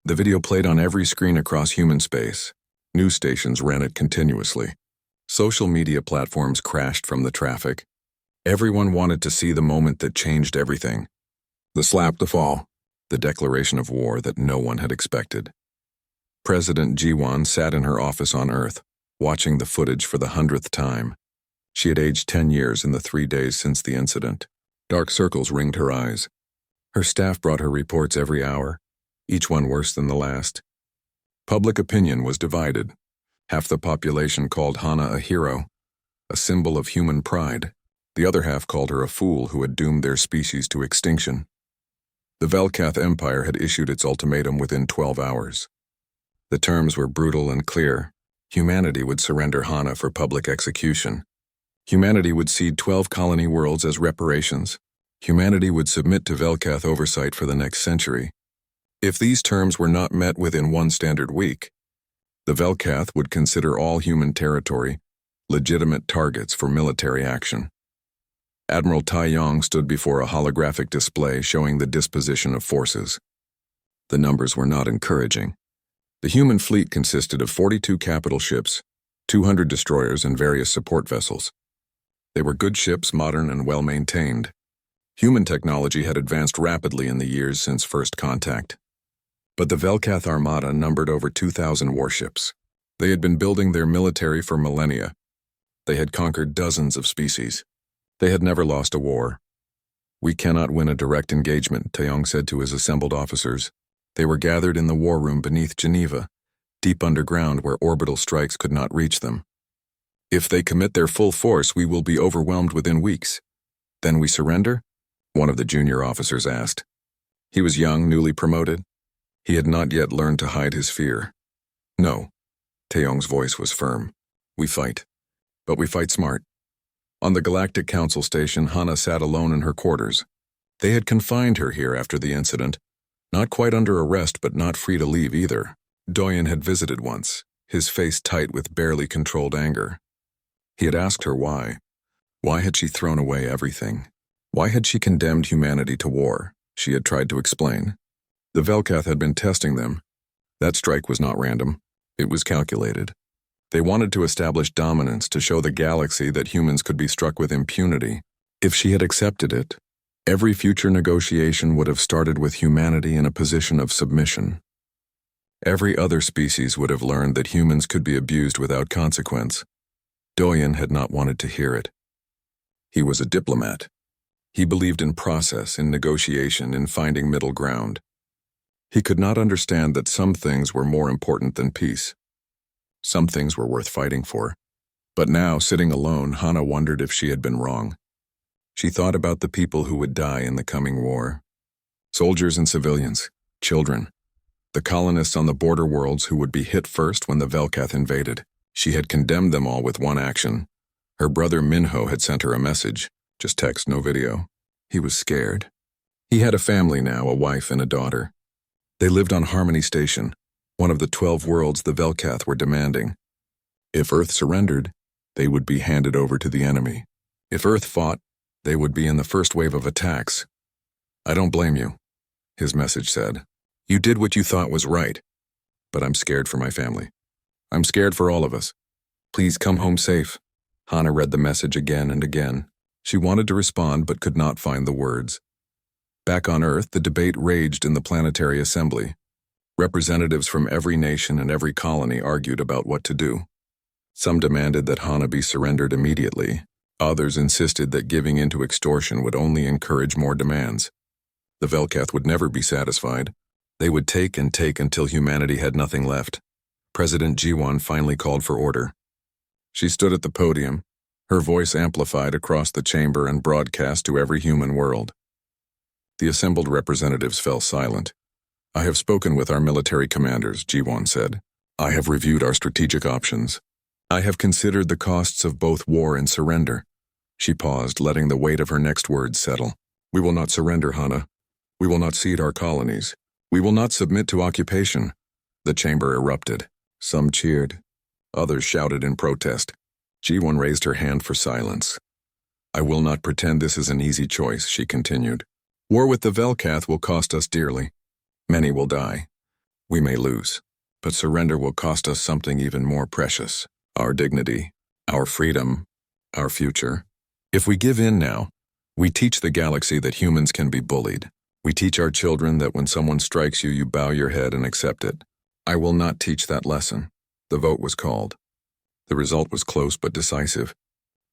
The video played on every screen across human space. News stations ran it continuously. Social media platforms crashed from the traffic. Everyone wanted to see the moment that changed everything. The slap, the fall, the declaration of war that no one had expected. President Ji-won sat in her office on Earth, watching the footage for the 100th time. She had aged 10 years in the 3 days since the incident. Dark circles ringed her eyes. Her staff brought her reports every hour, each one worse than the last. Public opinion was divided. Half the population called Hana a hero, a symbol of human pride. The other half called her a fool who had doomed their species to extinction. The Velkath Empire had issued its ultimatum within 12 hours. The terms were brutal and clear. Humanity would surrender Hana for public execution. Humanity would cede 12 colony worlds as reparations. Humanity would submit to Velkath oversight for the next century. If these terms were not met within 1 standard week, the Velkath would consider all human territory legitimate targets for military action. Admiral Tai Yong stood before a holographic display showing the disposition of forces. The numbers were not encouraging. The human fleet consisted of 42 capital ships, 200 destroyers, and various support vessels. They were good ships, modern and well-maintained. Human technology had advanced rapidly in the years since first contact. But the Velkath Armada numbered over 2,000 warships. They had been building their military for millennia. They had conquered dozens of species. They had never lost a war. "We cannot win a direct engagement," Taeyong said to his assembled officers. They were gathered in the war room beneath Geneva, deep underground where orbital strikes could not reach them. "If they commit their full force, we will be overwhelmed within weeks. Then we surrender?" one of the junior officers asked. He was young, newly promoted. He had not yet learned to hide his fear. "No," Taeyong's voice was firm. "We fight. But we fight smart." On the Galactic Council station, Hana sat alone in her quarters. They had confined her here after the incident, not quite under arrest but not free to leave either. Doyen had visited once, his face tight with barely controlled anger. He had asked her why. Why had she thrown away everything? Why had she condemned humanity to war? She had tried to explain. The Velkath had been testing them. That strike was not random. It was calculated. They wanted to establish dominance to show the galaxy that humans could be struck with impunity. If she had accepted it, every future negotiation would have started with humanity in a position of submission. Every other species would have learned that humans could be abused without consequence. Doyen had not wanted to hear it. He was a diplomat. He believed in process, in negotiation, in finding middle ground. He could not understand that some things were more important than peace. Some things were worth fighting for. But now, sitting alone, Hana wondered if she had been wrong. She thought about the people who would die in the coming war. Soldiers and civilians, children. The colonists on the border worlds who would be hit first when the Velkath invaded. She had condemned them all with one action. Her brother Minho had sent her a message, just text, no video. He was scared. He had a family now, a wife and a daughter. They lived on Harmony Station, one of the 12 worlds the Velkath were demanding. If Earth surrendered, they would be handed over to the enemy. If Earth fought, they would be in the first wave of attacks. "I don't blame you," his message said. "You did what you thought was right. But I'm scared for my family. I'm scared for all of us. Please come home safe." Hana read the message again and again. She wanted to respond but could not find the words. Back on Earth, the debate raged in the Planetary Assembly. Representatives from every nation and every colony argued about what to do. Some demanded that Hana be surrendered immediately. Others insisted that giving in to extortion would only encourage more demands. The Velkath would never be satisfied. They would take and take until humanity had nothing left. President Ji-won finally called for order. She stood at the podium, her voice amplified across the chamber and broadcast to every human world. The assembled representatives fell silent. "I have spoken with our military commanders," Ji-won said. "I have reviewed our strategic options. I have considered the costs of both war and surrender." She paused, letting the weight of her next words settle. "We will not surrender, Hana. We will not cede our colonies. We will not submit to occupation." The chamber erupted. Some cheered. Others shouted in protest. Ji-won raised her hand for silence. "I will not pretend this is an easy choice," she continued. "War with the Velkath will cost us dearly. Many will die. We may lose, but surrender will cost us something even more precious: our dignity, our freedom, our future. If we give in now, we teach the galaxy that humans can be bullied. We teach our children that when someone strikes you, you bow your head and accept it. I will not teach that lesson. The vote was called. The result was close but decisive.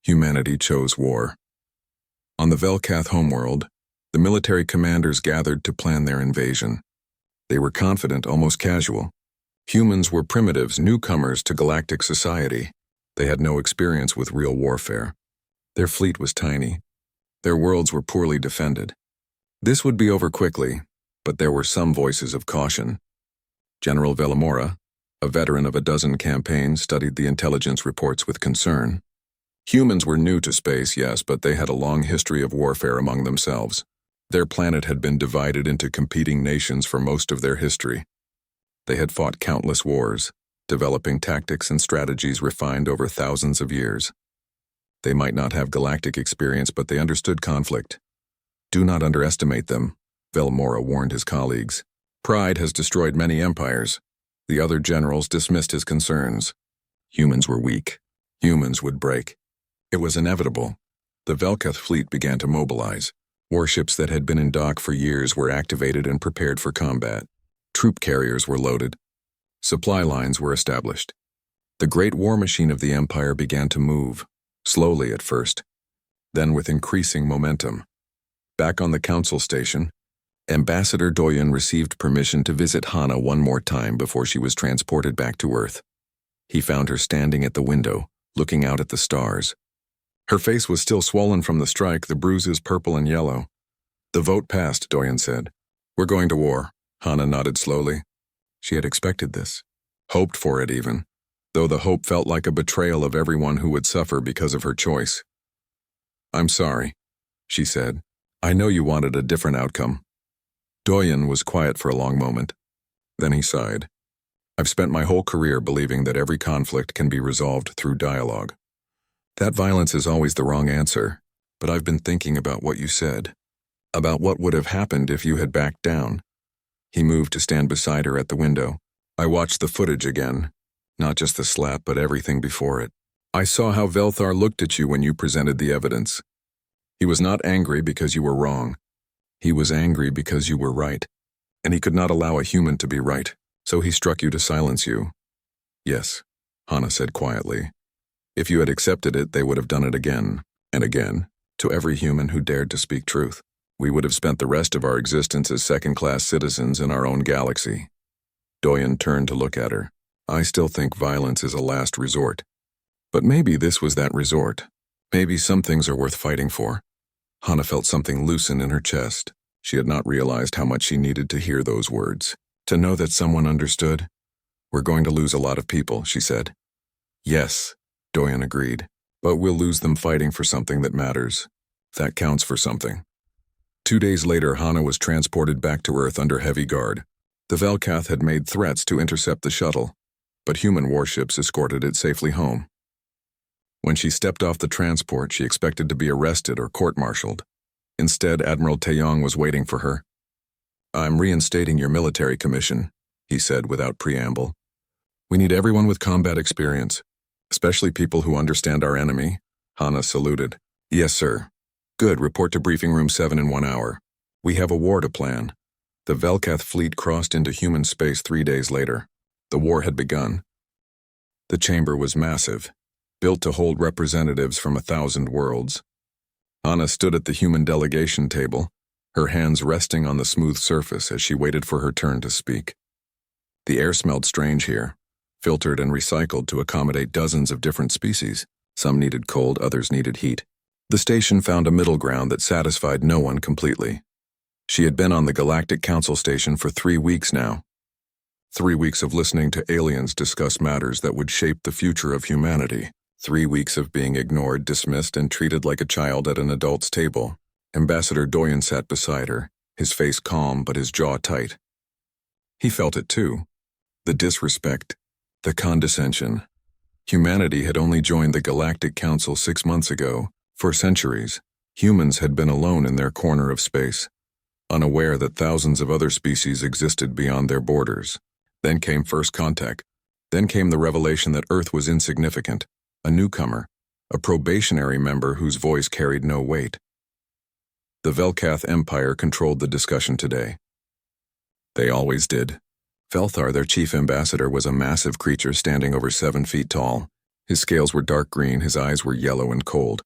Humanity chose war. On the Velkath homeworld, the military commanders gathered to plan their invasion. They were confident, almost casual. Humans were primitives, newcomers to galactic society. They had no experience with real warfare. Their fleet was tiny. Their worlds were poorly defended. This would be over quickly, but there were some voices of caution. General Velamora, a veteran of a dozen campaigns, studied the intelligence reports with concern. Humans were new to space, yes, but they had a long history of warfare among themselves. Their planet had been divided into competing nations for most of their history. They had fought countless wars, developing tactics and strategies refined over thousands of years. They might not have galactic experience, but they understood conflict. Do not underestimate them, Velamora warned his colleagues. Pride has destroyed many empires. The other generals dismissed his concerns. Humans were weak. Humans would break. It was inevitable. The Velkath fleet began to mobilize. Warships that had been in dock for years were activated and prepared for combat. Troop carriers were loaded. Supply lines were established. The great war machine of the Empire began to move, slowly at first, then with increasing momentum. Back on the council station, Ambassador Doyen received permission to visit Hana one more time before she was transported back to Earth. He found her standing at the window, looking out at the stars. Her face was still swollen from the strike, the bruises purple and yellow. The vote passed, Doyen said. We're going to war. Hana nodded slowly. She had expected this, hoped for it even, though the hope felt like a betrayal of everyone who would suffer because of her choice. I'm sorry, she said. I know you wanted a different outcome. Doyen was quiet for a long moment. Then he sighed. I've spent my whole career believing that every conflict can be resolved through dialogue. That violence is always the wrong answer, but I've been thinking about what you said, about what would have happened if you had backed down. He moved to stand beside her at the window. I watched the footage again, not just the slap, but everything before it. I saw how Velthar looked at you when you presented the evidence. He was not angry because you were wrong. He was angry because you were right, and he could not allow a human to be right, so he struck you to silence you. Yes, Hana said quietly. If you had accepted it, they would have done it again, and again, to every human who dared to speak truth. We would have spent the rest of our existence as second-class citizens in our own galaxy. Doyen turned to look at her. I still think violence is a last resort. But maybe this was that resort. Maybe some things are worth fighting for. Hana felt something loosen in her chest. She had not realized how much she needed to hear those words. To know that someone understood. We're going to lose a lot of people, she said. Yes, Doyen agreed. But we'll lose them fighting for something that matters. That counts for something. 2 days later, Hana was transported back to Earth under heavy guard. The Velkath had made threats to intercept the shuttle, but human warships escorted it safely home. When she stepped off the transport, she expected to be arrested or court-martialed. Instead, Admiral Taeyong was waiting for her. I'm reinstating your military commission, he said without preamble. We need everyone with combat experience, especially people who understand our enemy. Hana saluted. Yes, sir. Good, report to briefing room 7 in 1 hour. We have a war to plan. The Velkath fleet crossed into human space 3 days later. The war had begun. The chamber was massive, built to hold representatives from 1,000 worlds. Hana stood at the human delegation table, her hands resting on the smooth surface as she waited for her turn to speak. The air smelled strange here, filtered and recycled to accommodate dozens of different species. Some needed cold, others needed heat. The station found a middle ground that satisfied no one completely. She had been on the Galactic Council station for 3 weeks now. 3 weeks of listening to aliens discuss matters that would shape the future of humanity. 3 weeks of being ignored, dismissed, and treated like a child at an adult's table. Ambassador Doyen sat beside her, his face calm but his jaw tight. He felt it too. The disrespect, the condescension. Humanity had only joined the Galactic Council 6 months ago. For centuries, humans had been alone in their corner of space, unaware that thousands of other species existed beyond their borders. Then came first contact. Then came the revelation that Earth was insignificant, a newcomer, a probationary member whose voice carried no weight. The Velkath Empire controlled the discussion today. They always did. Velthar, their chief ambassador, was a massive creature standing over 7 feet tall. His scales were dark green, his eyes were yellow and cold.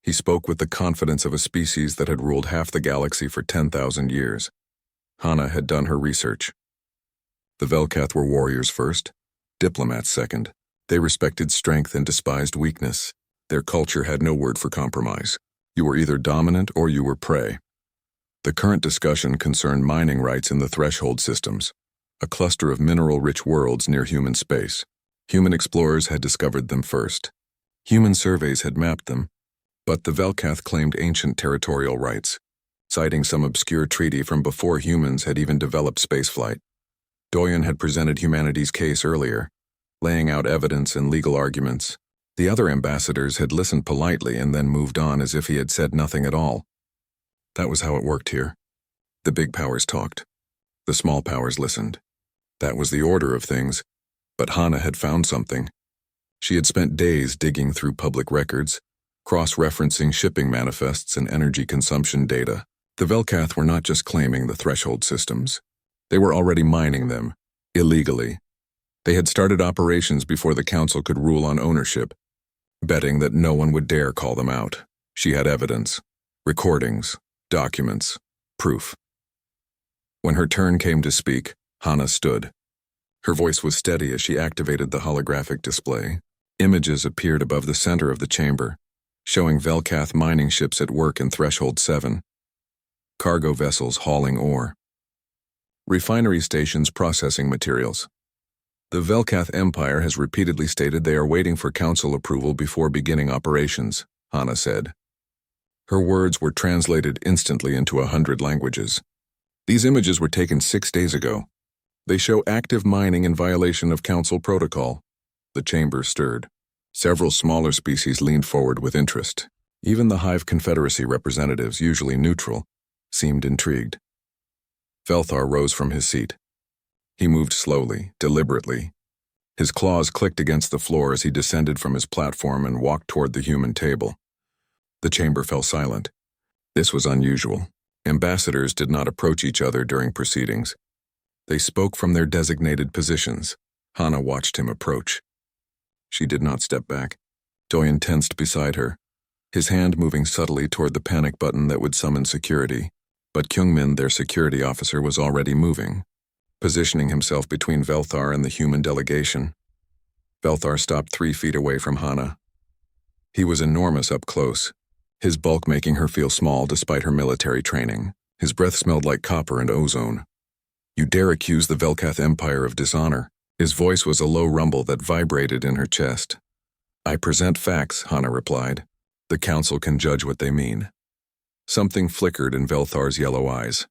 He spoke with the confidence of a species that had ruled half the galaxy for 10,000 years. Hana had done her research. The Velkath were warriors first, diplomats second. They respected strength and despised weakness. Their culture had no word for compromise. You were either dominant or you were prey. The current discussion concerned mining rights in the threshold systems, a cluster of mineral-rich worlds near human space. Human explorers had discovered them first. Human surveys had mapped them, but the Velkath claimed ancient territorial rights, citing some obscure treaty from before humans had even developed spaceflight. Doyen had presented humanity's case earlier, laying out evidence and legal arguments. The other ambassadors had listened politely and then moved on as if he had said nothing at all. That was how it worked here. The big powers talked. The small powers listened. That was the order of things. But Hana had found something. She had spent days digging through public records, cross-referencing shipping manifests and energy consumption data. The Velkath were not just claiming the threshold systems. They were already mining them, illegally. They had started operations before the Council could rule on ownership, betting that no one would dare call them out. She had evidence, recordings, documents, proof. When her turn came to speak, Hana stood. Her voice was steady as she activated the holographic display. Images appeared above the center of the chamber, showing Velkath mining ships at work in Threshold 7. Cargo vessels hauling ore. Refinery stations processing materials. The Velkath Empire has repeatedly stated they are waiting for Council approval before beginning operations, Hana said. Her words were translated instantly into 100 languages. These images were taken 6 days ago. They show active mining in violation of Council protocol. The chamber stirred. Several smaller species leaned forward with interest. Even the Hive Confederacy representatives, usually neutral, seemed intrigued. Velthar rose from his seat. He moved slowly, deliberately. His claws clicked against the floor as he descended from his platform and walked toward the human table. The chamber fell silent. This was unusual. Ambassadors did not approach each other during proceedings. They spoke from their designated positions. Hana watched him approach. She did not step back. Doyen tensed beside her, his hand moving subtly toward the panic button that would summon security. But Kyungmin, their security officer, was already moving, positioning himself between Velthar and the human delegation. Velthar stopped 3 feet away from Hana. He was enormous up close, his bulk making her feel small despite her military training. His breath smelled like copper and ozone. You dare accuse the Velkath Empire of dishonor? His voice was a low rumble that vibrated in her chest. I present facts, Hana replied. The Council can judge what they mean. Something flickered in Velthar's yellow eyes.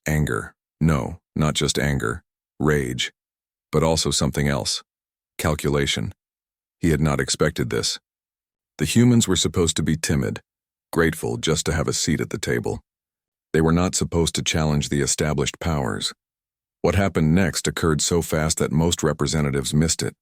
Anger. No, not just anger. Rage. But also something else. Calculation. He had not expected this. The humans were supposed to be timid, grateful just to have a seat at the table. They were not supposed to challenge the established powers. What happened next occurred so fast that most representatives missed it.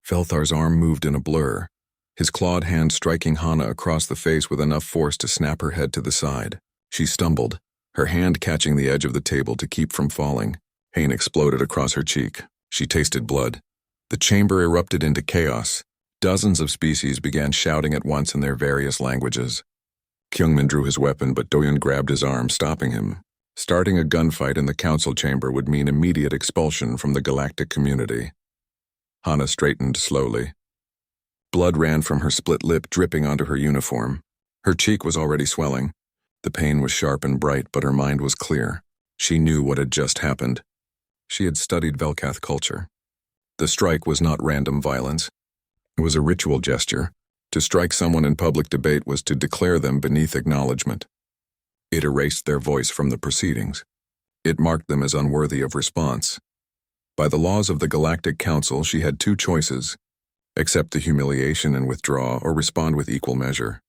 Velthar's arm moved in a blur, his clawed hand striking Hana across the face with enough force to snap her head to the side. She stumbled, her hand catching the edge of the table to keep from falling. Pain exploded across her cheek. She tasted blood. The chamber erupted into chaos. Dozens of species began shouting at once in their various languages. Kyungmin drew his weapon, but Doyen grabbed his arm, stopping him. Starting a gunfight in the council chamber would mean immediate expulsion from the galactic community. Hana straightened slowly. Blood ran from her split lip, dripping onto her uniform. Her cheek was already swelling. The pain was sharp and bright, but her mind was clear. She knew what had just happened. She had studied Velkath culture. The strike was not random violence. It was a ritual gesture. To strike someone in public debate was to declare them beneath acknowledgement. It erased their voice from the proceedings. It marked them as unworthy of response. By the laws of the Galactic Council, she had 2 choices: accept the humiliation and withdraw, or respond with equal measure.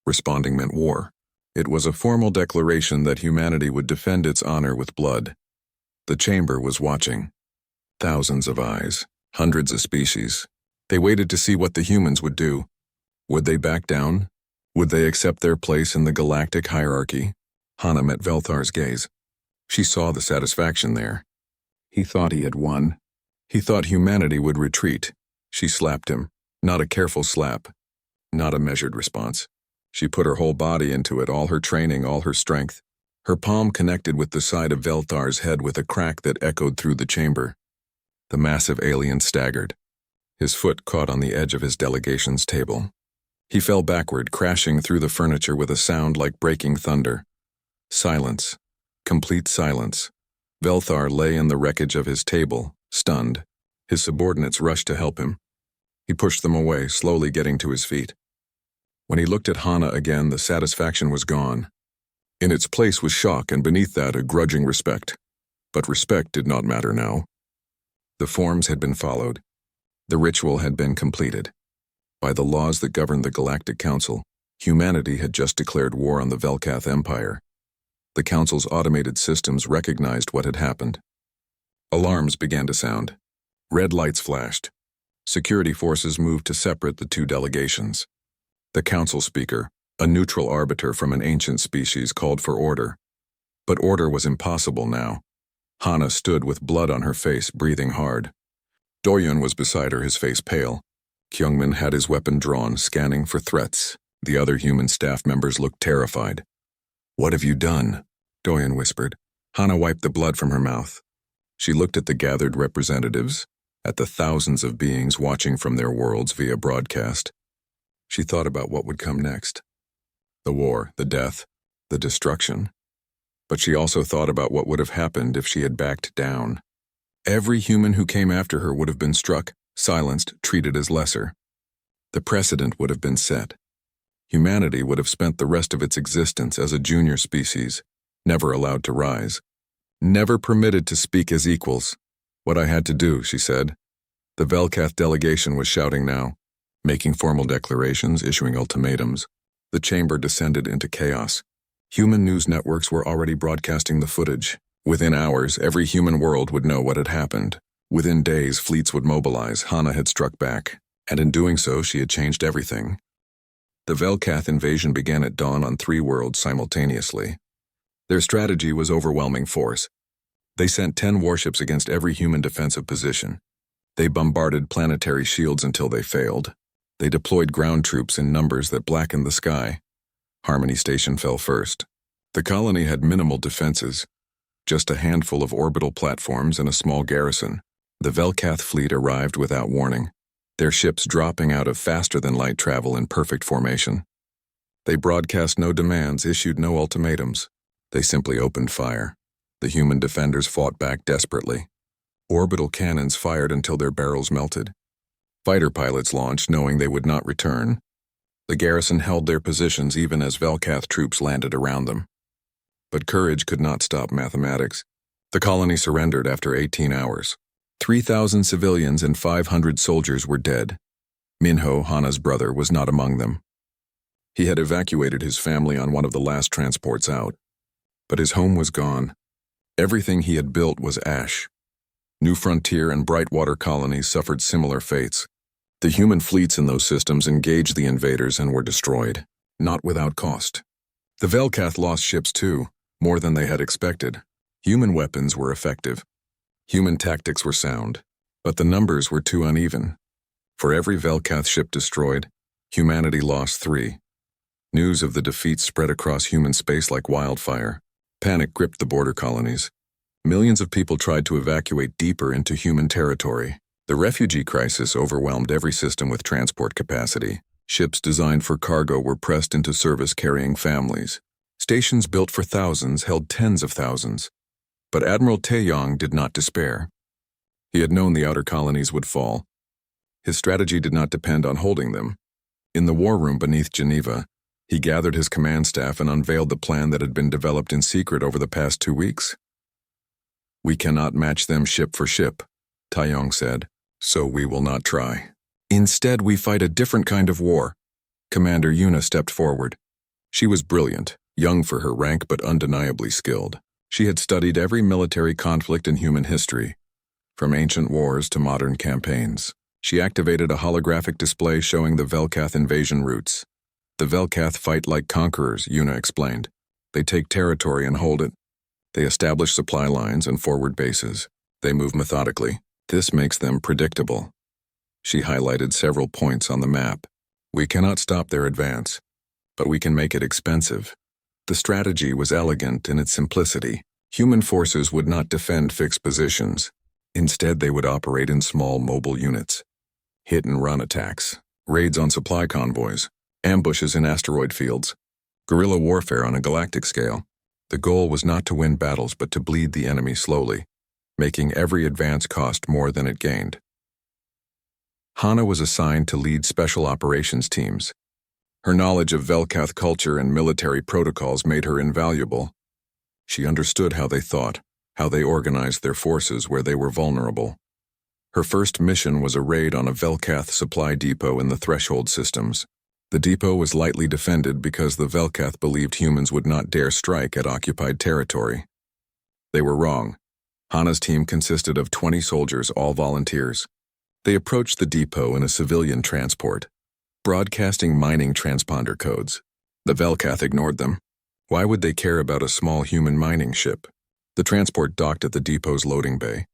Responding meant war. It was a formal declaration that humanity would defend its honor with blood. The chamber was watching. Thousands of eyes, hundreds of species. They waited to see what the humans would do. Would they back down? Would they accept their place in the galactic hierarchy? Hana met Velthar's gaze. She saw the satisfaction there. He thought he had won. He thought humanity would retreat. She slapped him. Not a careful slap. Not a measured response. She put her whole body into it, all her training, all her strength. Her palm connected with the side of Velthar's head with a crack that echoed through the chamber. The massive alien staggered. His foot caught on the edge of his delegation's table. He fell backward, crashing through the furniture with a sound like breaking thunder. Silence. Complete silence. Velthar lay in the wreckage of his table, stunned. His subordinates rushed to help him. He pushed them away, slowly getting to his feet. When he looked at Hana again, the satisfaction was gone. In its place was shock, and beneath that, a grudging respect. But respect did not matter now. The forms had been followed. The ritual had been completed. By the laws that governed the Galactic Council, humanity had just declared war on the Velkath Empire. The Council's automated systems recognized what had happened. Alarms began to sound. Red lights flashed. Security forces moved to separate the two delegations. The Council speaker, a neutral arbiter from an ancient species, called for order. But order was impossible now. Hana stood with blood on her face, breathing hard. Doyun was beside her, his face pale. Kyungmin had his weapon drawn, scanning for threats. The other human staff members looked terrified. "What have you done?" Doyun whispered. Hana wiped the blood from her mouth. She looked at the gathered representatives, at the thousands of beings watching from their worlds via broadcast. She thought about what would come next. The war, the death, the destruction. But she also thought about what would have happened if she had backed down. Every human who came after her would have been struck, silenced, treated as lesser. The precedent would have been set. Humanity would have spent the rest of its existence as a junior species, never allowed to rise, never permitted to speak as equals. "What I had to do," she said. The Velkath delegation was shouting now, making formal declarations, issuing ultimatums. The chamber descended into chaos. Human news networks were already broadcasting the footage. Within hours, every human world would know what had happened. Within days, fleets would mobilize. Hana had struck back, and in doing so, she had changed everything. The Velkath invasion began at dawn on 3 worlds simultaneously. Their strategy was overwhelming force. They sent 10 warships against every human defensive position. They bombarded planetary shields until they failed. They deployed ground troops in numbers that blackened the sky. Harmony Station fell first. The colony had minimal defenses, just a handful of orbital platforms and a small garrison. The Velkath fleet arrived without warning, their ships dropping out of faster-than-light travel in perfect formation. They broadcast no demands, issued no ultimatums. They simply opened fire. The human defenders fought back desperately. Orbital cannons fired until their barrels melted. Fighter pilots launched, knowing they would not return. The garrison held their positions even as Velkath troops landed around them. But courage could not stop mathematics. The colony surrendered after 18 hours. 3,000 civilians and 500 soldiers were dead. Minho, Hana's brother, was not among them. He had evacuated his family on one of the last transports out. But his home was gone. Everything he had built was ash. New Frontier and Brightwater colonies suffered similar fates. The human fleets in those systems engaged the invaders and were destroyed, not without cost. The Velkath lost ships too, more than they had expected. Human weapons were effective. Human tactics were sound, but the numbers were too uneven. For every Velkath ship destroyed, humanity lost 3. News of the defeat spread across human space like wildfire. Panic gripped the border colonies. Millions of people tried to evacuate deeper into human territory. The refugee crisis overwhelmed every system with transport capacity. Ships designed for cargo were pressed into service carrying families. Stations built for thousands held tens of thousands. But Admiral Taeyong did not despair. He had known the outer colonies would fall. His strategy did not depend on holding them. In the war room beneath Geneva, he gathered his command staff and unveiled the plan that had been developed in secret over the past 2 weeks. "We cannot match them ship for ship," Taeyong said, "so we will not try. Instead, we fight a different kind of war." Commander Yuna stepped forward. She was brilliant, young for her rank but undeniably skilled. She had studied every military conflict in human history. from ancient wars to modern campaigns. She activated a holographic display showing the Velkath invasion routes. The Velkath fight like conquerors, Yuna explained. They take territory and hold it. They establish supply lines and forward bases. They move methodically. This makes them predictable. She highlighted several points on the map. We cannot stop their advance, but we can make it expensive. The strategy was elegant in its simplicity. Human forces would not defend fixed positions. Instead, they would operate in small mobile units. Hit-and-run attacks, raids on supply convoys, ambushes in asteroid fields, guerrilla warfare on a galactic scale. The goal was not to win battles but to bleed the enemy slowly, making every advance cost more than it gained. Hana was assigned to lead special operations teams. Her knowledge of Velkath culture and military protocols made her invaluable. She understood how they thought, how they organized their forces where they were vulnerable. Her first mission was a raid on a Velkath supply depot in the Threshold systems. The depot was lightly defended because the Velkath believed humans would not dare strike at occupied territory. They were wrong. Hana's team consisted of 20 soldiers, all volunteers. They approached the depot in a civilian transport, broadcasting mining transponder codes. The Velkath ignored them. Why would they care about a small human mining ship? The transport docked at the depot's loading bay.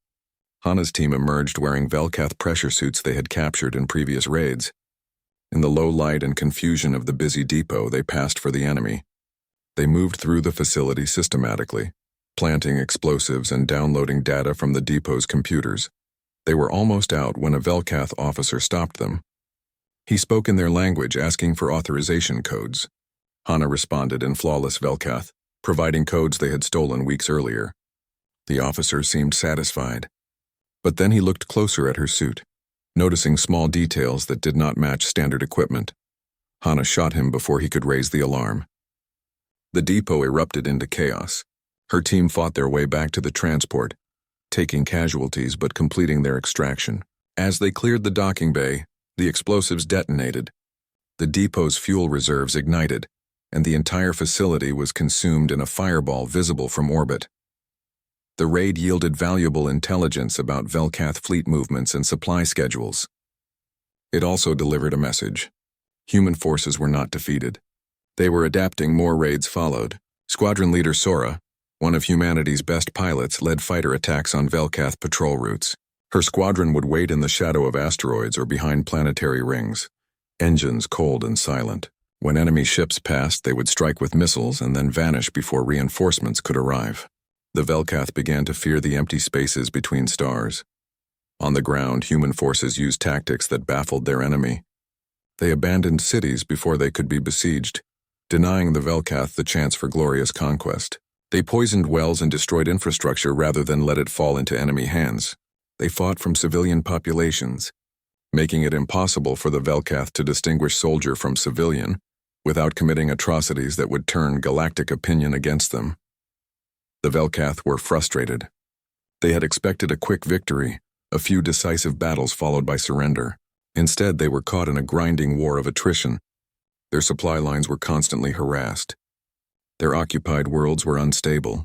Hana's team emerged wearing Velkath pressure suits they had captured in previous raids. In the low light and confusion of the busy depot, they passed for the enemy. They moved through the facility systematically, planting explosives and downloading data from the depot's computers. They were almost out when a Velkath officer stopped them. He spoke in their language, asking for authorization codes. Hana responded in flawless Velkath, providing codes they had stolen weeks earlier. The officer seemed satisfied. But then he looked closer at her suit, noticing small details that did not match standard equipment. Hana shot him before he could raise the alarm. The depot erupted into chaos. Her team fought their way back to the transport, taking casualties but completing their extraction. As they cleared the docking bay, the explosives detonated. The depot's fuel reserves ignited, and the entire facility was consumed in a fireball visible from orbit. The raid yielded valuable intelligence about Velkath fleet movements and supply schedules. It also delivered a message. Human forces were not defeated. They were adapting. More raids followed. Squadron leader Sora, one of humanity's best pilots, led fighter attacks on Velkath patrol routes. Her squadron would wait in the shadow of asteroids or behind planetary rings, engines cold and silent. When enemy ships passed, they would strike with missiles and then vanish before reinforcements could arrive. The Velkath began to fear the empty spaces between stars. On the ground, human forces used tactics that baffled their enemy. They abandoned cities before they could be besieged, denying the Velkath the chance for glorious conquest. They poisoned wells and destroyed infrastructure rather than let it fall into enemy hands. They fought from civilian populations, making it impossible for the Velkath to distinguish soldier from civilian without committing atrocities that would turn galactic opinion against them. The Velkath were frustrated. They had expected a quick victory, a few decisive battles followed by surrender. Instead, they were caught in a grinding war of attrition. Their supply lines were constantly harassed. Their occupied worlds were unstable.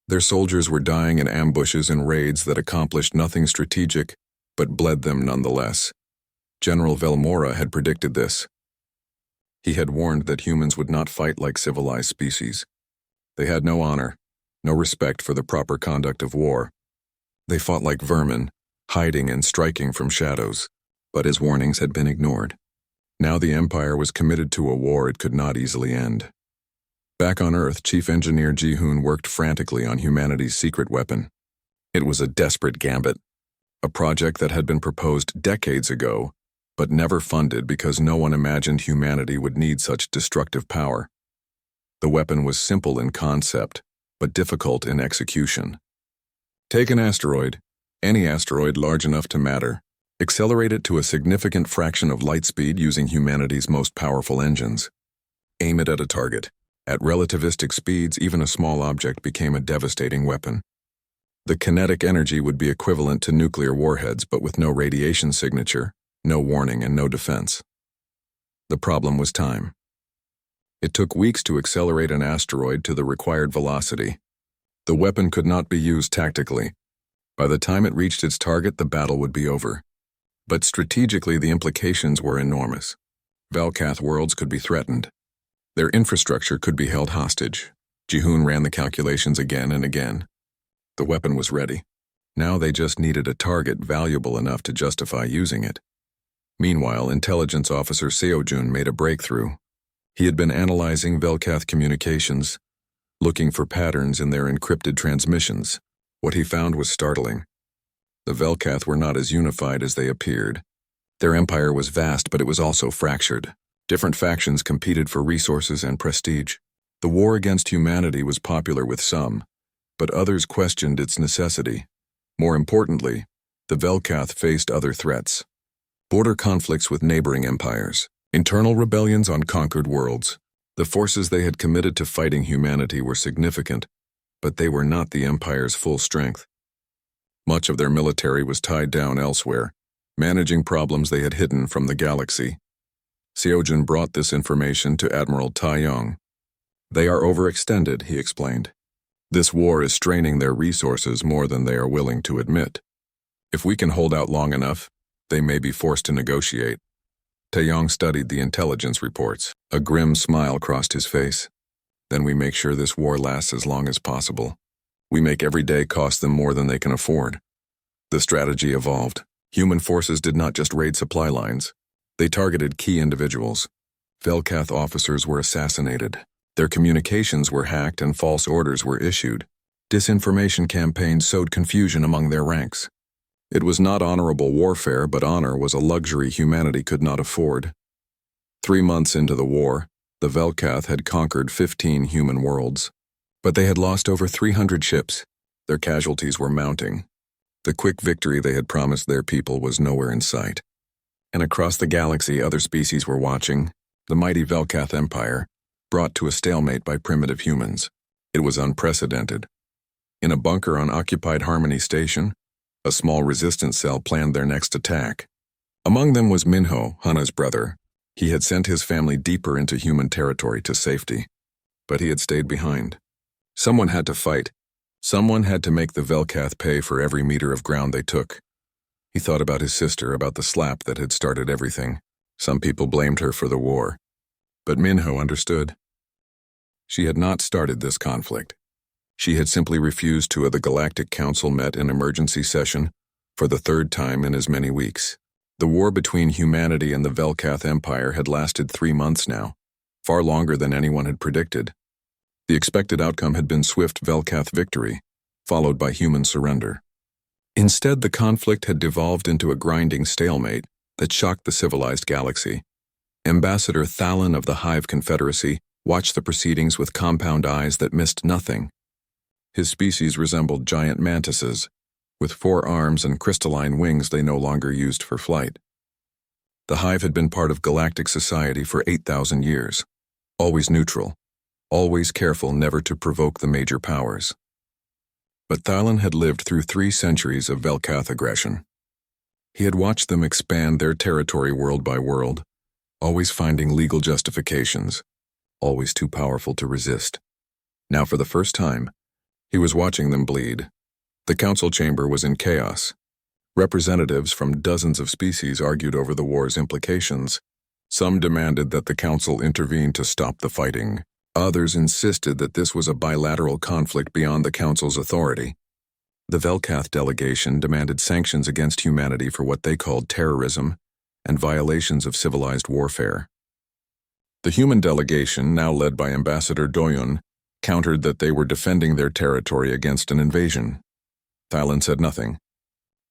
Their soldiers were dying in ambushes and raids that accomplished nothing strategic, but bled them nonetheless. General Velmora had predicted this. He had warned that humans would not fight like civilized species. They had no honor, no respect for the proper conduct of war. They fought like vermin, hiding and striking from shadows, but his warnings had been ignored. Now the Empire was committed to a war it could not easily end. Back on Earth, Chief Engineer Ji-hoon worked frantically on humanity's secret weapon. It was a desperate gambit, a project that had been proposed decades ago, but never funded because no one imagined humanity would need such destructive power. The weapon was simple in concept, but difficult in execution. Take an asteroid, any asteroid large enough to matter, accelerate it to a significant fraction of light speed using humanity's most powerful engines. Aim it at a target. At relativistic speeds, even a small object became a devastating weapon. The kinetic energy would be equivalent to nuclear warheads, but with no radiation signature, no warning, and no defense. The problem was time. It took weeks to accelerate an asteroid to the required velocity. The weapon could not be used tactically, By the time it reached its target, the battle would be over. But strategically, the implications were enormous. Velkath worlds could be threatened. Their infrastructure could be held hostage. Jihoon ran the calculations again and again. The weapon was ready. Now they just needed a target valuable enough to justify using it. Meanwhile, intelligence officer Seojun made a breakthrough. He had been analyzing Velkath communications, looking for patterns in their encrypted transmissions. What he found was startling. The Velkath were not as unified as they appeared. Their empire was vast, but it was also fractured. Different factions competed for resources and prestige. The war against humanity was popular with some, but others questioned its necessity. More importantly, the Velkath faced other threats. Border conflicts with neighboring empires, internal rebellions on conquered worlds. The forces they had committed to fighting humanity were significant, but they were not the Empire's full strength. Much of their military was tied down elsewhere, managing problems they had hidden from the galaxy. Seojun brought this information to Admiral Taeyong. "They are overextended," he explained. "This war is straining their resources more than they are willing to admit. If we can hold out long enough, they may be forced to negotiate." Taeyong studied the intelligence reports. A grim smile crossed his face. "Then we make sure this war lasts as long as possible. We make every day cost them more than they can afford." The strategy evolved. Human forces did not just raid supply lines. They targeted key individuals. Velkath officers were assassinated. Their communications were hacked and false orders were issued. Disinformation campaigns sowed confusion among their ranks. It was not honorable warfare, but honor was a luxury humanity could not afford. 3 months into the war, the Velkath had conquered 15 human worlds. But they had lost over 300 ships. Their casualties were mounting. The quick victory they had promised their people was nowhere in sight. And across the galaxy, other species were watching. The mighty Velkath Empire, brought to a stalemate by primitive humans. It was unprecedented. In a bunker on occupied Harmony Station, a small resistance cell planned their next attack. Among them was Minho, Hana's brother. He had sent his family deeper into human territory to safety. But he had stayed behind. Someone had to fight. Someone had to make the Velkath pay for every meter of ground they took. He thought about his sister, about the slap that had started everything. Some people blamed her for the war. But Minho understood. She had not started this conflict. She had simply refused to. The Galactic Council met in emergency session for the 3rd time in as many weeks. The war between humanity and the Velkath Empire had lasted 3 months now, far longer than anyone had predicted. The expected outcome had been swift Velkath victory, followed by human surrender. Instead, the conflict had devolved into a grinding stalemate that shocked the civilized galaxy. Ambassador Thalen of the Hive Confederacy watched the proceedings with compound eyes that missed nothing. His species resembled giant mantises, with 4 arms and crystalline wings they no longer used for flight. The Hive had been part of galactic society for 8,000 years, always neutral, always careful never to provoke the major powers. But Thalen had lived through 3 centuries of Velkath aggression. He had watched them expand their territory world by world, always finding legal justifications, always too powerful to resist. Now, for the first time, he was watching them bleed. The council chamber was in chaos. Representatives from dozens of species argued over the war's implications. Some demanded that the council intervene to stop the fighting. Others insisted that this was a bilateral conflict beyond the council's authority. The Velkath delegation demanded sanctions against humanity for what they called terrorism and violations of civilized warfare. The human delegation, now led by Ambassador Doyun, countered that they were defending their territory against an invasion. Thalen said nothing,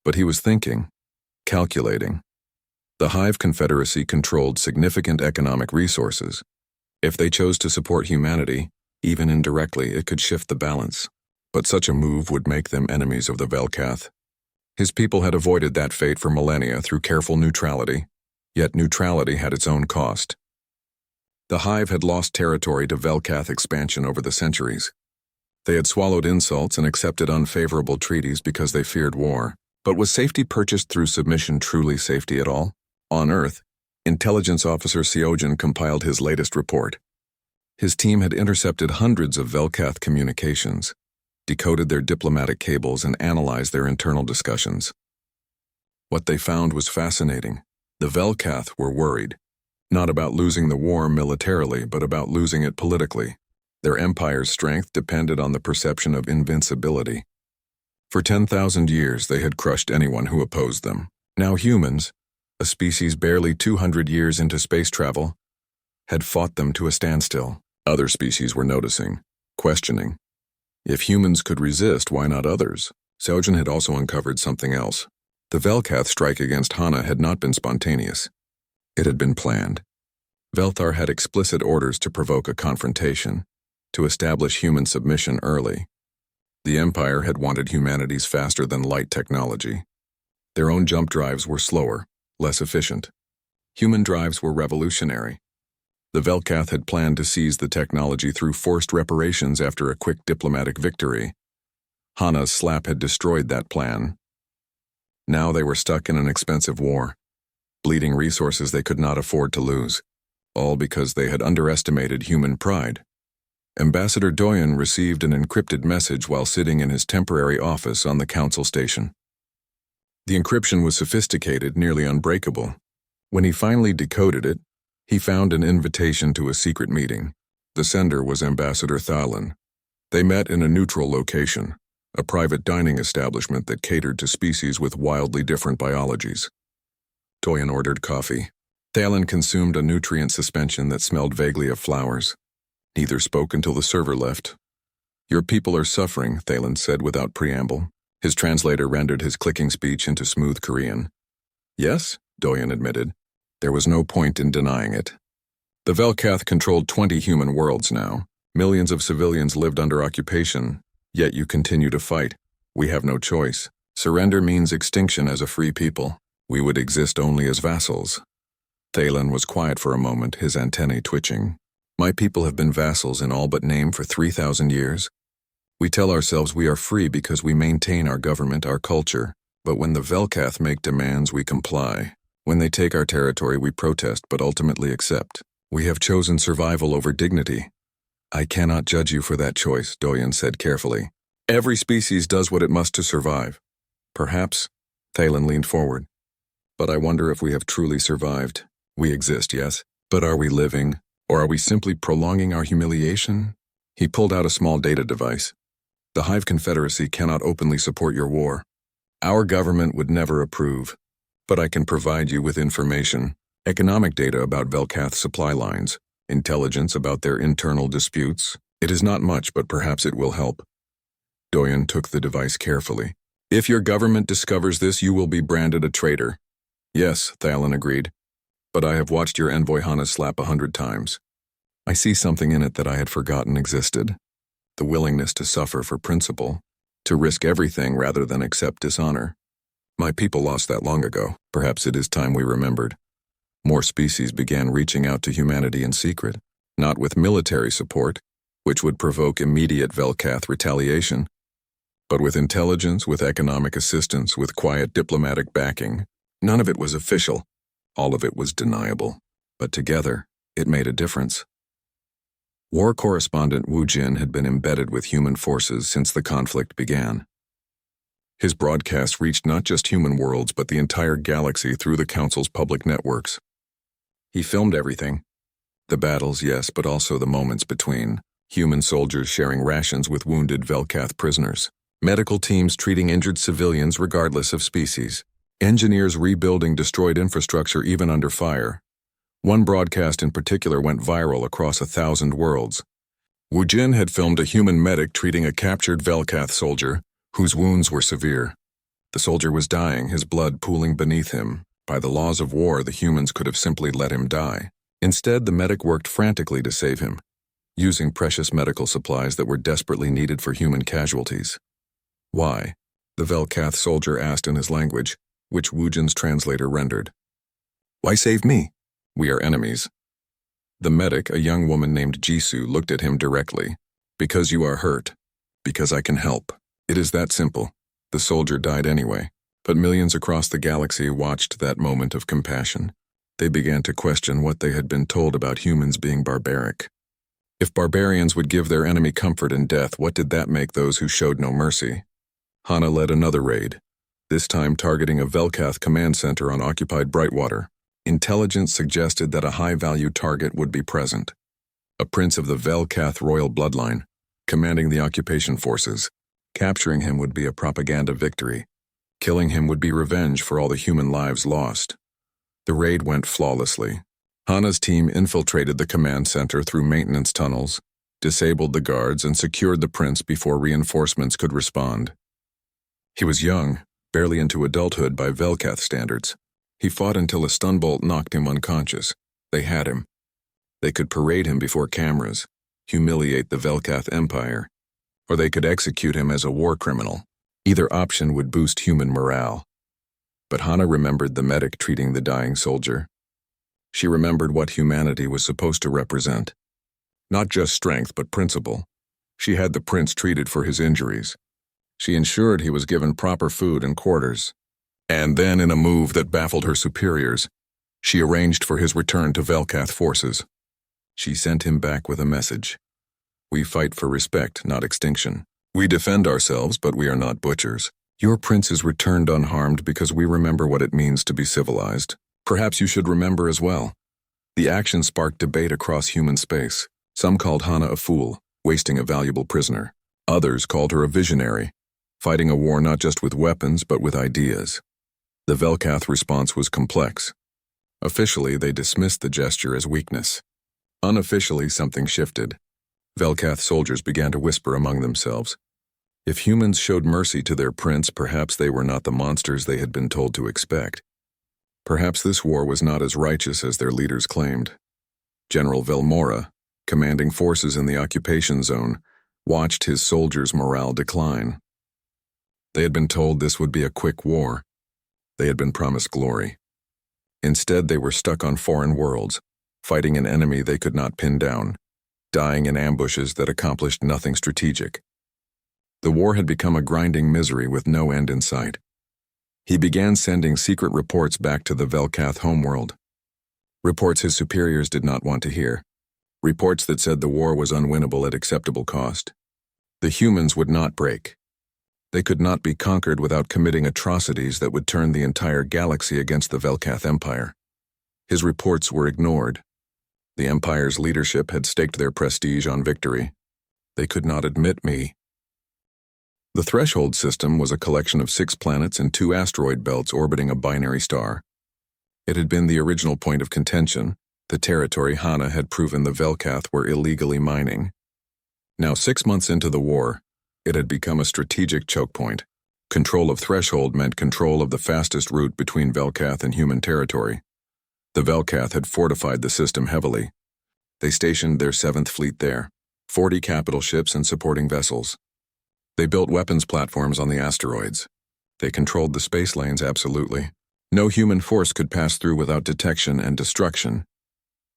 but he was thinking, calculating. The Hive Confederacy controlled significant economic resources. If they chose to support humanity, even indirectly, it could shift the balance. But such a move would make them enemies of the Velkath. His people had avoided that fate for millennia through careful neutrality, yet neutrality had its own cost. The Hive had lost territory to Velkath expansion over the centuries. They had swallowed insults and accepted unfavorable treaties because they feared war. But was safety purchased through submission truly safety at all? On Earth, Intelligence Officer Seojun compiled his latest report. His team had intercepted hundreds of Velkath communications. decoded their diplomatic cables, and analyzed their internal discussions. What they found was fascinating. The Velkath were worried, not about losing the war militarily, but about losing it politically. Their empire's strength depended on the perception of invincibility. For 10,000 years, they had crushed anyone who opposed them. Now humans, a species barely 200 years into space travel, had fought them to a standstill. Other species were noticing, questioning. If humans could resist, why not others? Seogen had also uncovered something else. The Velkath strike against Hana had not been spontaneous. It had been planned. Velthar had explicit orders to provoke a confrontation, to establish human submission early. The Empire had wanted humanity's faster-than-light technology. Their own jump drives were slower, less efficient. Human drives were revolutionary. The Velkath had planned to seize the technology through forced reparations after a quick diplomatic victory. Hana's slap had destroyed that plan. Now they were stuck in an expensive war, bleeding resources they could not afford to lose, all because they had underestimated human pride. Ambassador Doyen received an encrypted message while sitting in his temporary office on the council station. The encryption was sophisticated, nearly unbreakable. When he finally decoded it, he found an invitation to a secret meeting. The sender was Ambassador Thalen. They met in a neutral location, a private dining establishment that catered to species with wildly different biologies. Doyen ordered coffee. Thalen consumed a nutrient suspension that smelled vaguely of flowers. Neither spoke until the server left. "Your people are suffering," Thalen said without preamble. His translator rendered his clicking speech into smooth Korean. "Yes," Doyen admitted. There was no point in denying it. The Velkath controlled 20 human worlds now. Millions of civilians lived under occupation, yet you continue to fight. We have no choice. Surrender means extinction as a free people. We would exist only as vassals. Thalen was quiet for a moment, his antennae twitching. My people have been vassals in all but name for 3,000 years. We tell ourselves we are free because we maintain our government, our culture. But when the Velkath make demands, we comply. When they take our territory, we protest, but ultimately accept. We have chosen survival over dignity. I cannot judge you for that choice, Doyen said carefully. Every species does what it must to survive. Perhaps, Thalen leaned forward. But I wonder if we have truly survived. We exist, yes, but are we living? Or are we simply prolonging our humiliation? He pulled out a small data device. The Hive Confederacy cannot openly support your war. Our government would never approve. But I can provide you with information, economic data about Velkath supply lines, intelligence about their internal disputes. It is not much, but perhaps it will help. Doyen took the device carefully. If your government discovers this, you will be branded a traitor. Yes, Thalen agreed. But I have watched your envoy Hana slap 100 times. I see something in it that I had forgotten existed. The willingness to suffer for principle, to risk everything rather than accept dishonor. My people lost that long ago. Perhaps it is time we remembered. More species began reaching out to humanity in secret, not with military support, which would provoke immediate Velkath retaliation, but with intelligence, with economic assistance, with quiet diplomatic backing. None of it was official. All of it was deniable. But together, it made a difference. War correspondent Wu Jin had been embedded with human forces since the conflict began. His broadcasts reached not just human worlds, but the entire galaxy through the Council's public networks. He filmed everything. The battles, yes, but also the moments between. Human soldiers sharing rations with wounded Velkath prisoners. Medical teams treating injured civilians regardless of species. Engineers rebuilding destroyed infrastructure even under fire. One broadcast in particular went viral across 1,000 worlds. Wu Jin had filmed a human medic treating a captured Velkath soldier, whose wounds were severe. The soldier was dying, his blood pooling beneath him. By the laws of war, the humans could have simply let him die. Instead, the medic worked frantically to save him, using precious medical supplies that were desperately needed for human casualties. Why? The Velkath soldier asked in his language, which Wu Jin's translator rendered. Why save me? We are enemies. The medic, a young woman named Jisoo, looked at him directly. Because you are hurt. Because I can help. It is that simple. The soldier died anyway, but millions across the galaxy watched that moment of compassion. They began to question what they had been told about humans being barbaric. If barbarians would give their enemy comfort in death, what did that make those who showed no mercy? Hana led another raid, this time targeting a Velkath command center on occupied Brightwater. Intelligence suggested that a high-value target would be present. A prince of the Velkath royal bloodline, commanding the occupation forces. Capturing him would be a propaganda victory. Killing him would be revenge for all the human lives lost. The raid went flawlessly. Hana's team infiltrated the command center through maintenance tunnels, disabled the guards, and secured the prince before reinforcements could respond. He was young, barely into adulthood by Velkath standards. He fought until a stun bolt knocked him unconscious. They had him. They could parade him before cameras, humiliate the Velkath Empire, or they could execute him as a war criminal. Either option would boost human morale. But Hana remembered the medic treating the dying soldier. She remembered what humanity was supposed to represent. Not just strength, but principle. She had the prince treated for his injuries. She ensured he was given proper food and quarters. And then, in a move that baffled her superiors, she arranged for his return to Velkath forces. She sent him back with a message. We fight for respect, not extinction. We defend ourselves, but we are not butchers. Your prince is returned unharmed because we remember what it means to be civilized. Perhaps you should remember as well. The action sparked debate across human space. Some called Hana a fool, wasting a valuable prisoner. Others called her a visionary, fighting a war not just with weapons but with ideas. The Velkath response was complex. Officially, they dismissed the gesture as weakness. Unofficially, something shifted. Velkath soldiers began to whisper among themselves. If humans showed mercy to their prince, perhaps they were not the monsters they had been told to expect. Perhaps this war was not as righteous as their leaders claimed. General Velmora, commanding forces in the occupation zone, watched his soldiers' morale decline. They had been told this would be a quick war. They had been promised glory. Instead, they were stuck on foreign worlds, fighting an enemy they could not pin down, dying in ambushes that accomplished nothing strategic. The war had become a grinding misery with no end in sight. He began sending secret reports back to the Velkath homeworld. Reports his superiors did not want to hear. Reports that said the war was unwinnable at acceptable cost. The humans would not break. They could not be conquered without committing atrocities that would turn the entire galaxy against the Velkath Empire. His reports were ignored. The Empire's leadership had staked their prestige on victory. They could not admit me. The Threshold system was a collection of 6 planets and 2 asteroid belts orbiting a binary star. It had been the original point of contention, the territory Hana had proven the Velkath were illegally mining. Now, 6 months into the war, it had become a strategic choke point. Control of Threshold meant control of the fastest route between Velkath and human territory. The Velkath had fortified the system heavily. They stationed their 7th Fleet there, 40 capital ships and supporting vessels. They built weapons platforms on the asteroids. They controlled the space lanes absolutely. No human force could pass through without detection and destruction.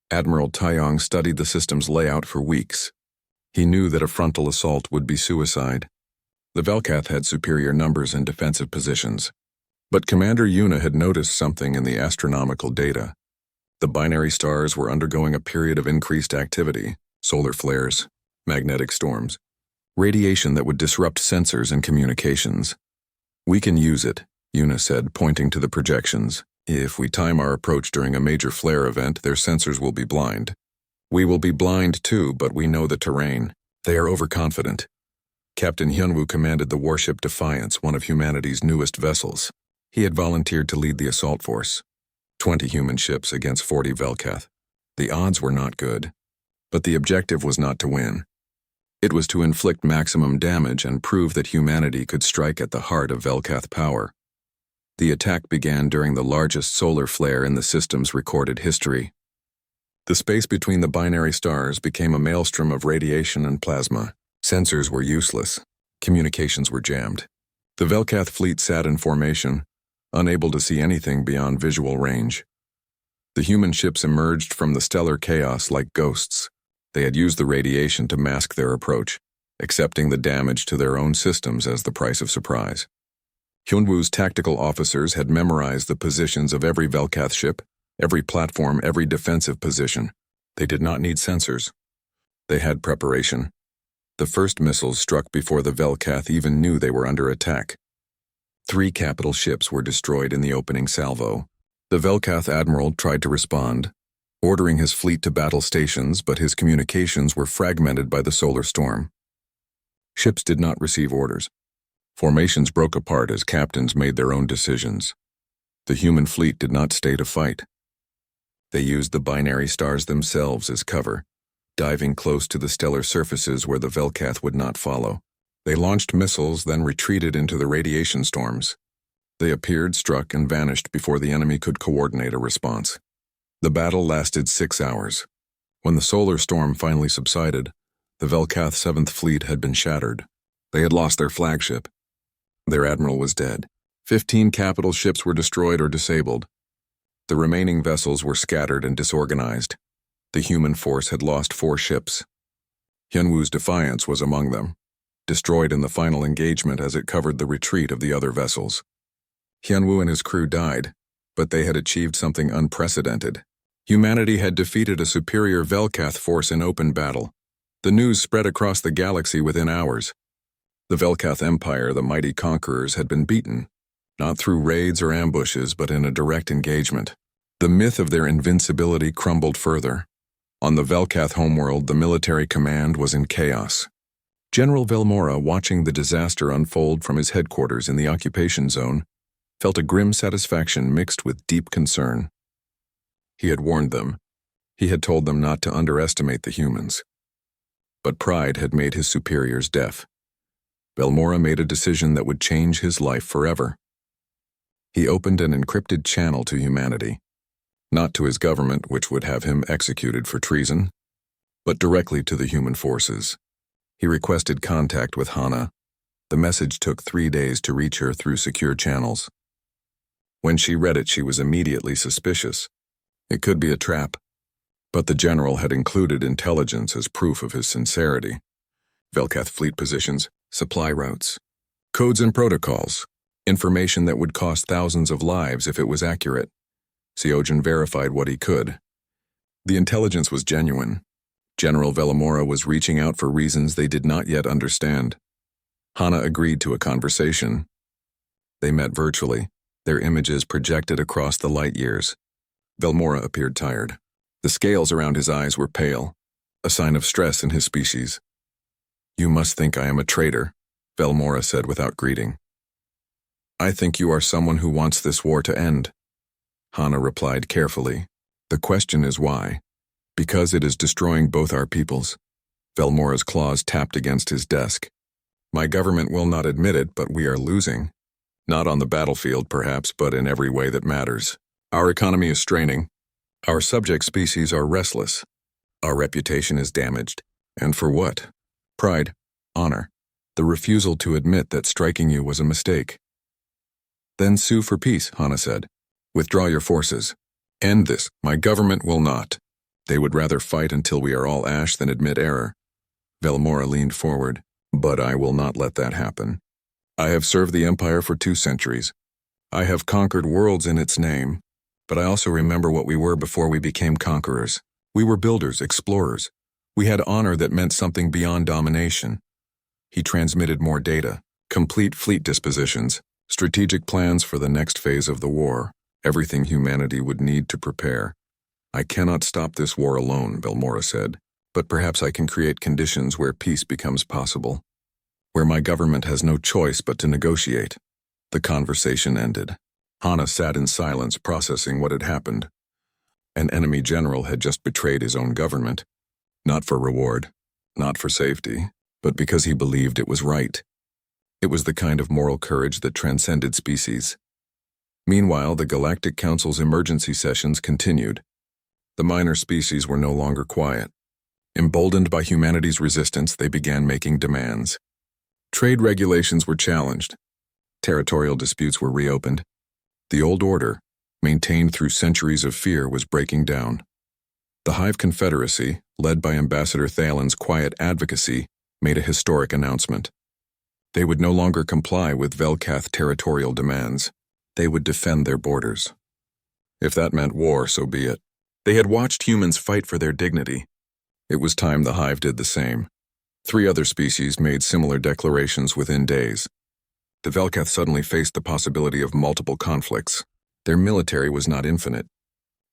Admiral Taeyong studied the system's layout for weeks. He knew that a frontal assault would be suicide. The Velkath had superior numbers and defensive positions. But Commander Yuna had noticed something in the astronomical data. The binary stars were undergoing a period of increased activity, solar flares, magnetic storms, radiation that would disrupt sensors and communications. We can use it, Yuna said, pointing to the projections. If we time our approach during a major flare event, their sensors will be blind. We will be blind too, but we know the terrain. They are overconfident. Captain Hyunwoo commanded the warship Defiance, one of humanity's newest vessels. He had volunteered to lead the assault force. 20 human ships against 40 Velkath. The odds were not good. But the objective was not to win. It was to inflict maximum damage and prove that humanity could strike at the heart of Velkath power. The attack began during the largest solar flare in the system's recorded history. The space between the binary stars became a maelstrom of radiation and plasma. Sensors were useless. Communications were jammed. The Velkath fleet sat in formation, unable to see anything beyond visual range. The human ships emerged from the stellar chaos like ghosts. They had used the radiation to mask their approach, accepting the damage to their own systems as the price of surprise. Hyunwoo's tactical officers had memorized the positions of every Velkath ship, every platform, every defensive position. They did not need sensors. They had preparation. The first missiles struck before the Velkath even knew they were under attack. 3 capital ships were destroyed in the opening salvo. The Velkath admiral tried to respond, ordering his fleet to battle stations, but his communications were fragmented by the solar storm. Ships did not receive orders. Formations broke apart as captains made their own decisions. The human fleet did not stay to fight. They used the binary stars themselves as cover, diving close to the stellar surfaces where the Velkath would not follow. They launched missiles, then retreated into the radiation storms. They appeared, struck, and vanished before the enemy could coordinate a response. The battle lasted 6 hours. When the solar storm finally subsided, the Velkath 7th Fleet had been shattered. They had lost their flagship. Their admiral was dead. 15 capital ships were destroyed or disabled. The remaining vessels were scattered and disorganized. The human force had lost 4 ships. Hyunwoo's Defiance was among them, destroyed in the final engagement as it covered the retreat of the other vessels. Hyunwoo and his crew died, but they had achieved something unprecedented. Humanity had defeated a superior Velkath force in open battle. The news spread across the galaxy within hours. The Velkath Empire, the mighty conquerors, had been beaten, not through raids or ambushes, but in a direct engagement. The myth of their invincibility crumbled further. On the Velkath homeworld, the military command was in chaos. General Velmora, watching the disaster unfold from his headquarters in the occupation zone, felt a grim satisfaction mixed with deep concern. He had warned them. He had told them not to underestimate the humans. But pride had made his superiors deaf. Velmora made a decision that would change his life forever. He opened an encrypted channel to humanity, not to his government, which would have him executed for treason, but directly to the human forces. He requested contact with Hana. The message took 3 days to reach her through secure channels. When she read it, she was immediately suspicious. It could be a trap, but the general had included intelligence as proof of his sincerity. Velkath fleet positions, supply routes, codes and protocols, information that would cost thousands of lives if it was accurate. Seojin verified what he could. The intelligence was genuine. General Velmora was reaching out for reasons they did not yet understand. Hana agreed to a conversation. They met virtually, their images projected across the light years. Velmora appeared tired. The scales around his eyes were pale, a sign of stress in his species. "You must think I am a traitor," Velmora said without greeting. "I think you are someone who wants this war to end." Hana replied carefully. "The question is why?" "Because it is destroying both our peoples." Velmora's claws tapped against his desk. "My government will not admit it, but we are losing. Not on the battlefield, perhaps, but in every way that matters. Our economy is straining. Our subject species are restless. Our reputation is damaged. And for what? Pride, honor, the refusal to admit that striking you was a mistake." "Then sue for peace," Hana said. "Withdraw your forces. End this. My government will not. They would rather fight until we are all ash than admit error." Velmora leaned forward. "But I will not let that happen. I have served the Empire for 2 centuries. I have conquered worlds in its name, but I also remember what we were before we became conquerors. We were builders, explorers. We had honor that meant something beyond domination." He transmitted more data, complete fleet dispositions, strategic plans for the next phase of the war, everything humanity would need to prepare. "I cannot stop this war alone," Velmora said, "but perhaps I can create conditions where peace becomes possible, where my government has no choice but to negotiate." The conversation ended. Hana sat in silence, processing what had happened. An enemy general had just betrayed his own government, not for reward, not for safety, but because he believed it was right. It was the kind of moral courage that transcended species. Meanwhile, the Galactic Council's emergency sessions continued. The minor species were no longer quiet. Emboldened by humanity's resistance, they began making demands. Trade regulations were challenged. Territorial disputes were reopened. The old order, maintained through centuries of fear, was breaking down. The Hive Confederacy, led by Ambassador Thalen's quiet advocacy, made a historic announcement. They would no longer comply with Velkath territorial demands. They would defend their borders. If that meant war, so be it. They had watched humans fight for their dignity. It was time the hive did the same. 3 other species made similar declarations within days. The Velkath suddenly faced the possibility of multiple conflicts. Their military was not infinite.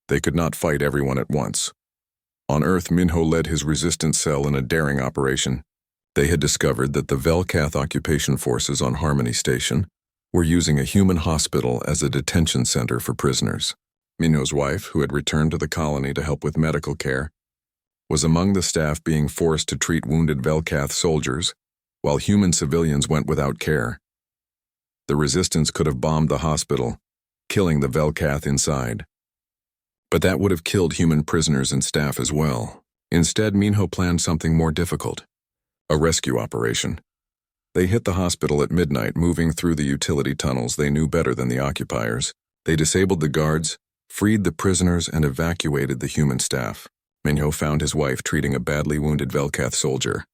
They could not fight everyone at once. On Earth, Minho led his resistance cell in a daring operation. They had discovered that the Velkath occupation forces on Harmony Station were using a human hospital as a detention center for prisoners. Minho's wife, who had returned to the colony to help with medical care, was among the staff being forced to treat wounded Velkath soldiers, while human civilians went without care. The resistance could have bombed the hospital, killing the Velkath inside. But that would have killed human prisoners and staff as well. Instead, Minho planned something more difficult. A rescue operation. They hit the hospital at midnight, moving through the utility tunnels they knew better than the occupiers. They disabled the guards, freed the prisoners, and evacuated the human staff. Minho found his wife treating a badly wounded Velkath soldier.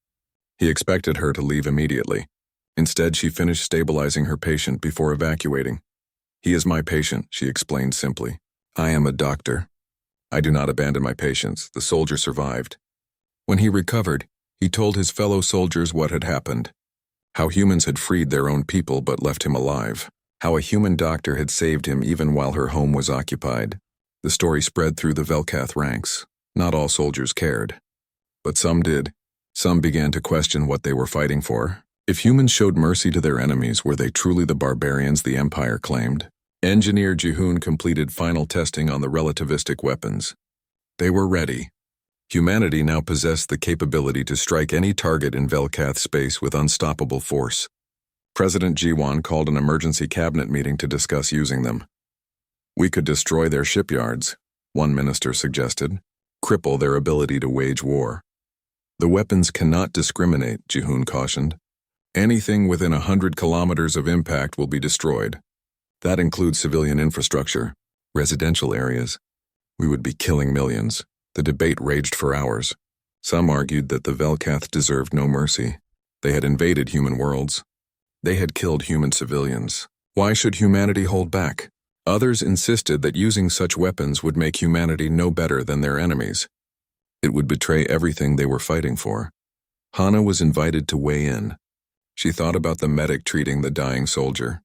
He expected her to leave immediately. Instead, she finished stabilizing her patient before evacuating. "He is my patient," she explained simply. "I am a doctor. I do not abandon my patients." The soldier survived. When he recovered, he told his fellow soldiers what had happened. How humans had freed their own people but left him alive. How a human doctor had saved him even while her home was occupied. The story spread through the Velkath ranks. Not all soldiers cared. But some did. Some began to question what they were fighting for. If humans showed mercy to their enemies, were they truly the barbarians the Empire claimed? Engineer Jihoon completed final testing on the relativistic weapons. They were ready. Humanity now possessed the capability to strike any target in Velkath space with unstoppable force. President Jiwon called an emergency cabinet meeting to discuss using them. "We could destroy their shipyards," one minister suggested. "Cripple their ability to wage war." "The weapons cannot discriminate," Jihoon cautioned. "Anything within 100 kilometers of impact will be destroyed. That includes civilian infrastructure, residential areas. We would be killing millions." The debate raged for hours. Some argued that the Velkath deserved no mercy. They had invaded human worlds. They had killed human civilians. Why should humanity hold back? Others insisted that using such weapons would make humanity no better than their enemies. It would betray everything they were fighting for. Hana was invited to weigh in. She thought about the medic treating the dying soldier,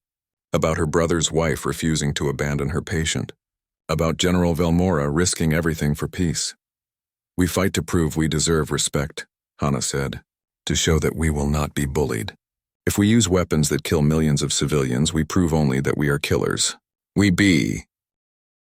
about her brother's wife refusing to abandon her patient, about General Velmora risking everything for peace. "We fight to prove we deserve respect," Hana said, "to show that we will not be bullied. If we use weapons that kill millions of civilians, we prove only that we are killers. We be